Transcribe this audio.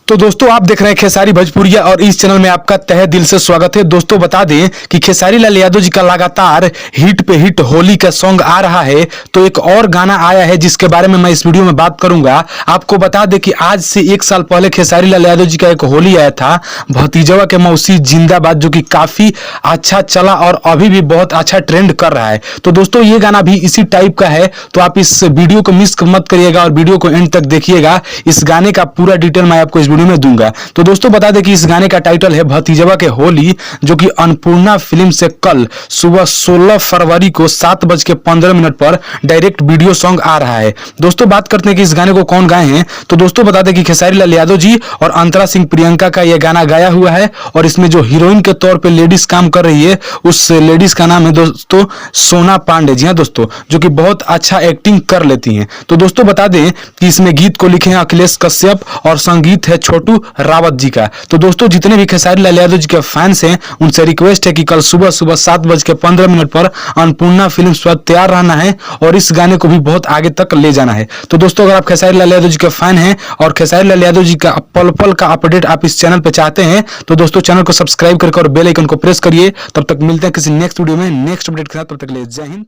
तो दोस्तों आप देख रहे हैं खेसारी भोजपुरिया और इस चैनल में आपका तहे दिल से स्वागत है। दोस्तों बता दें कि खेसारी लाल यादव जी का लगातार हिट पे हिट होली का सॉन्ग आ रहा है, तो एक और गाना आया है जिसके बारे में मैं इस वीडियो में बात करूंगा। आपको बता दें कि आज से 1 साल पहले खेसारी लाल यादव जी का एक होली आया था, भतीजवा के मौसी जिंदाबाद, जो कि काफी अच्छा चला और अभी भी बहुत अच्छा ट्रेंड कर रहा है। तो दोस्तों ये गाना भी इसी टाइप का है, तो आप इस वीडियो को मिस मत करिएगा और वीडियो को एंड तक देखिएगा। इस गाने का पूरा डिटेल मैं आपको इस वीडियो में दूंगा। तो दोस्तों बता दें कि इस गाने का टाइटल है भतीजवा के होली, जो कि अन्नपूर्णा फिल्म से कल सुबह 16 फरवरी को 7:15 पर डायरेक्ट वीडियो सॉन्ग आ रहा है। दोस्तों बात करते हैं कि इस गाने को कौन गाए हैं। तो दोस्तों बता दें कि खेसारी लाल यादव जी और अंतरा सिंह प्रियंका का यह गाना गाया हुआ है, और इसमें जो हीरोइन के तौर पे लेडीज काम कर रही है, उस लेडीज का नाम है दोस्तों सोना पांडे। जी हाँ दोस्तों, जो कि बहुत अच्छा एक्टिंग कर लेती हैं। तो दोस्तों बता दें कि इसमें गीत को लिखे हैं अखिलेश कश्यप और संगीत है छोटू रावत जी का। तो दोस्तों जितने भी खेसारी लाल यादव जी के फैंस हैं उनसे रिक्वेस्ट है कि कल सुबह 7:15 पर अन्नपूर्णा फिल्म पर तैयार रहना है और इस गाने को भी बहुत आगे तक ले जाना है। तो दोस्तों अगर आप खेसारी लाल यादव जी के फैन हैं और खेसारी लाल यादव जी का पल पल का अपडेट आप इस चैनल पर चाहते हैं, तो दोस्तों चैनल को सब्सक्राइब करके और बेल आइकन को प्रेस करिए। तब तक मिलते हैं किसी नेक्स्ट वीडियो में नेक्स्ट अपडेट के साथ। तब तक के लिए जय हिंद।